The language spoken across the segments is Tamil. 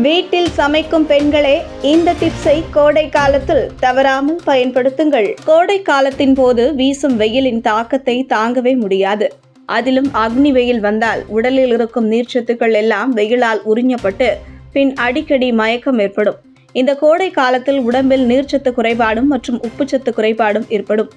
வீட்டில் சமைக்கும் பெண்களே, இந்த டிப்ஸை கோடை காலத்தில் தவறாமல் பயன்படுத்துங்கள். கோடை காலத்தின் போது வீசும் வெயிலின் தாக்கத்தை தாங்கவே முடியாது. அதிலும் அக்னி வெயில் வந்தால் உடலில் இருக்கும் நீர்ச்சத்துக்கள் எல்லாம் வெயிலால் உறிஞ்சப்பட்டு பின் அடிக்கடி மயக்கம் ஏற்படும். இந்த கோடை காலத்தில் உடம்பில் நீர்ச்சத்து குறைபாடும் மற்றும் உப்புச்சத்து குறைபாடும் ஏற்படும்.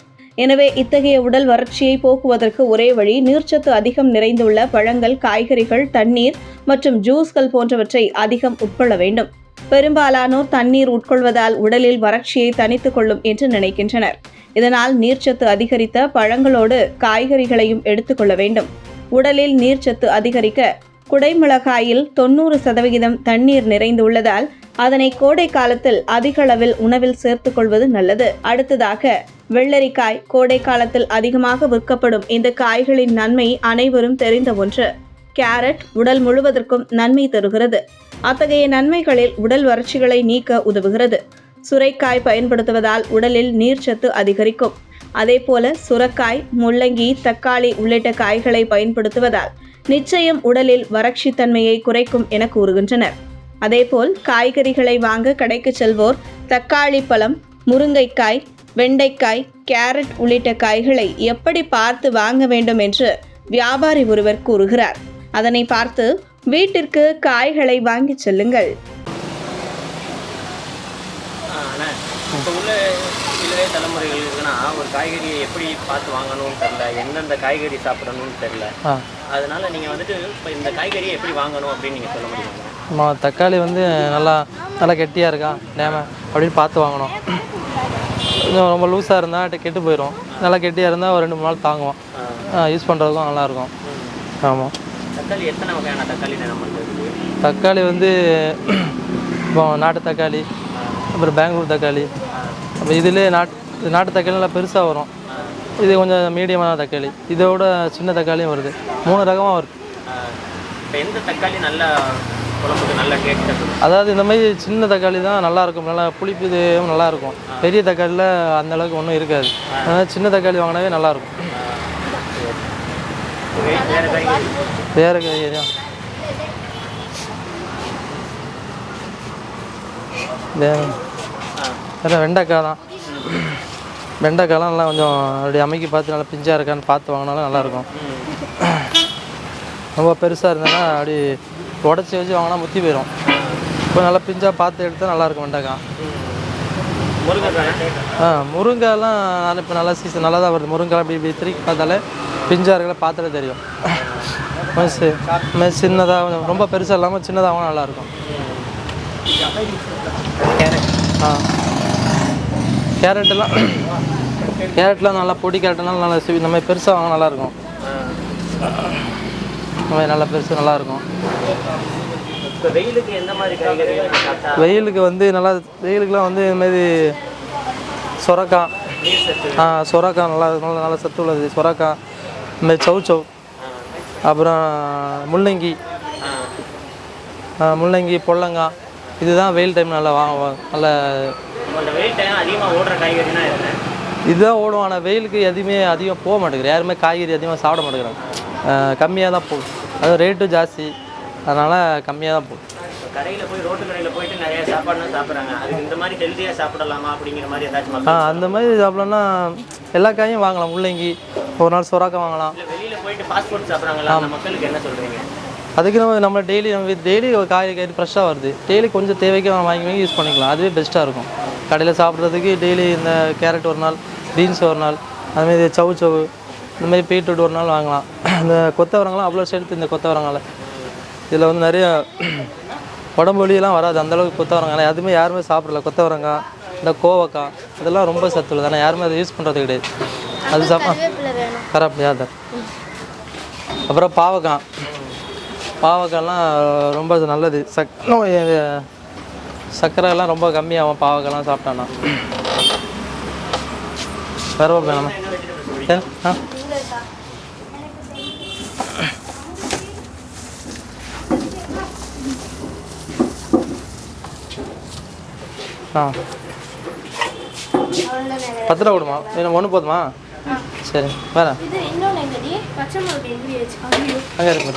எனவே இத்தகைய உடல் வறட்சியை போக்குவதற்கு ஒரே வழி நீர்ச்சத்து அதிகம் நிறைந்துள்ள பழங்கள், காய்கறிகள், தண்ணீர் மற்றும் ஜூஸ்கள் போன்றவற்றை அதிகம் உட்கொள்ள வேண்டும். பெரும்பாலானோர் தண்ணீர் உட்கொள்வதால் உடலில் வறட்சியை தணித்துக் கொள்ளும் என்று நினைக்கின்றனர். இதனால் நீர்ச்சத்து அதிகரித்த பழங்களோடு காய்கறிகளையும் எடுத்துக்கொள்ள வேண்டும். உடலில் நீர்ச்சத்து அதிகரிக்க குடைமிளகாயில் 90% தண்ணீர் நிறைந்துள்ளதால் அதனை கோடை காலத்தில் அதிக அளவில் உணவில் சேர்த்துக் கொள்வது நல்லது. அடுத்ததாக வெள்ளரிக்காய். கோடை காலத்தில் அதிகமாக விற்கப்படும் இந்த காய்களின் நன்மை அனைவரும் தெரிந்த ஒன்று. கேரட் உடல் முழுவதற்கும் நன்மை தருகிறது. அத்தகைய நன்மைகளில் உடல் வறட்சிகளை நீக்க உதவுகிறது. சுரைக்காய் பயன்படுத்துவதால் உடலில் நீர்ச்சத்து அதிகரிக்கும். அதேபோல சுரக்காய், முள்ளங்கி, தக்காளி உள்ளிட்ட காய்களை பயன்படுத்துவதால் நிச்சயம் உடலில் வறட்சி தன்மையை குறைக்கும் என கூறுகின்றனர். அதேபோல் காய்கறிகளை வாங்க கடைக்கு செல்வோர் தக்காளி பழம், முருங்கைக்காய், வெண்டைக்காய், கேரட் உள்ளிட்ட காய்களை எப்படி பார்த்து வாங்க வேண்டும் என்று வியாபாரி ஒருவர் கூறுகிறார். அதனை பார்த்து வீட்டிற்கு காய்களை வாங்கி செல்லுங்கள். இப்போ உள்ள இளைய தலைமுறைகள் இருக்குன்னா ஒரு காய்கறியை எப்படி பார்த்து வாங்கணும்னு தெரில, எந்தெந்த காய்கறி சாப்பிடணும்னு தெரில. அதனால நீங்கள் வந்துட்டு இப்போ இந்த காய்கறியை எப்படி வாங்கணும் அப்படின்னு நீங்கள் சொல்ல முடியுமா? தக்காளி வந்து நல்லா கெட்டியாக இருக்கா டேம அப்படின்னு பார்த்து வாங்கணும். கொஞ்சம் ரொம்ப லூஸாக இருந்தால் கெட்டு போயிடும். நல்லா கெட்டியாக இருந்தால் ஒரு 2-3 நாள் தாங்குவோம். யூஸ் பண்ணுறதுக்கும் நல்லாயிருக்கும். ஆமாம். தக்காளி எத்தனை வகையான தக்காளி நம்ம இருக்குது? தக்காளி வந்து இப்போ நாட்டு தக்காளி, அப்புறம் பெங்களூர் தக்காளி, அப்புறம் இதிலே நாட்டு தக்காளி நல்லா பெருசாக வரும். இது கொஞ்சம் மீடியமான தக்காளி, இதோட சின்ன தக்காளியும் வருது. 3 ரகமாக வருது. இப்போ எந்த தக்காளி நல்ல குழம்புக்கு நல்ல டேஸ்ட்? அதாவது இந்த மாதிரி சின்ன தக்காளி தான் நல்லாயிருக்கும். நல்லா புளிப்பு இது நல்லாயிருக்கும். பெரிய தக்காளியில் அந்தளவுக்கு ஒன்றும் இருக்காது. அதனால் சின்ன தக்காளி வாங்கினாவே நல்லாயிருக்கும். வேறு காய்கறி வேறு வெண்டைக்காய் தான். வெண்டைக்காய்லாம் நல்லா கொஞ்சம் அப்படி அமைக்கி பார்த்து நல்லா பிஞ்சாக இருக்கான்னு பார்த்து வாங்கினாலும் நல்லாயிருக்கும். ரொம்ப பெருசாக இருந்ததுன்னா அப்படி உடச்சி வச்சு வாங்கினா முத்தி போயிடும். இப்போ நல்லா பிஞ்சாக பார்த்து எடுத்தால் நல்லாயிருக்கும் வெண்டைக்காய். முருங்கைலாம் இப்போ நல்லா சீசன் நல்லா தான் வருது. முருங்கை இப்படி திருக்கி பார்த்தாலே பிஞ்சாக இருக்கல பார்த்தாலே தெரியும். சின்னதாக கொஞ்சம் ரொம்ப பெருசாக இல்லாமல் சின்னதாகவும் நல்லாயிருக்கும். கேரட்லாம் நல்லா பொடி கேரட்லாம் நல்லா இந்த மாதிரி பெருசாக வாங்க நல்லாயிருக்கும். இந்த மாதிரி நல்லா பெருசாக நல்லாயிருக்கும். வெயிலுக்கு வந்து நல்லா வெயிலுக்குலாம் வந்து இதுமாரி சொரக்காய், சொரக்காய் நல்லா சத்து உள்ளது. சொரக்காய், இதுமாதிரி சௌ, அப்புறம் முள்ளங்கி, பொல்லங்காய், இதுதான் வெயில் டைம் நல்லா நல்ல இதுதான் ஓடும். ஆனால் வெயிலுக்கு எதுவுமே அதிகம் போக மாட்டேங்குது. யாருமே காய்கறி அதிகமாக சாப்பிட மாட்டேங்கிறாங்க. கம்மியாக தான் போகுது. அதுவும் ரேட்டும் ஜாஸ்தி, அதனால் கம்மியாக தான் போகுது. கடையில் போய் ரோட்டு கடையில் போயிட்டு நிறைய சாப்பாடுலாம் சாப்பிட்றாங்க. அதுக்கு இந்த மாதிரி ஹெல்த்தியாக சாப்பிடலாமா அப்படிங்கிற மாதிரி ஏதாச்சும்? அந்த மாதிரி சாப்பிட்லன்னா எல்லா காயும் வாங்கலாம். முள்ளங்கி ஒரு நாள் சொராக்காய் வாங்கலாம். வெளியில் போயிட்டு ஃபாஸ்ட் ஃபுட் சாப்பிட்றாங்களா அந்த மக்களுக்கு என்ன சொல்கிறீங்க? அதுக்கு நம்ம டெய்லி ஒரு காய்கறி ஃப்ரெஷ்ஷாக வருது. டெய்லி கொஞ்சம் தேவைக்கு வாங்கி யூஸ் பண்ணிக்கலாம். அதுவே பெஸ்ட்டாக இருக்கும். கடையில் சாப்பிட்றதுக்கு டெய்லி இந்த கேரட் ஒரு நாள், பீன்ஸ் ஒரு நாள், அதுமாரி சௌ, இந்தமாதிரி பீட்ரூட் ஒரு நாள் வாங்கலாம். இந்த கொத்தவரங்கெலாம் அவ்வளோ சேர்த்து. இந்த கொத்தவரங்கால இதில் வந்து நிறைய உடம்பு வலியெல்லாம் வராது. அந்தளவுக்கு கொத்தவரங்காய் எதுவுமே யாருமே சாப்பிடல. கொத்தவரங்காய், இந்த கோவக்காய் இதெல்லாம் ரொம்ப சத்து உள்ளது. ஆனால் யாருமே அதை யூஸ் பண்ணுறது கிடையாது. அது கரெக்டாக. அப்புறம் பாவக்காய்லாம் ரொம்ப நல்லது. சர்க்கரைலாம் ரொம்ப கம்மியாகும் பாவக்காய்லாம் சாப்பிட்டானா. கருவேப்பிலை நம்ம $10 கொடுமா? இன்னும் 1 போதுமா? சரி வேறு அங்கே இருக்கு.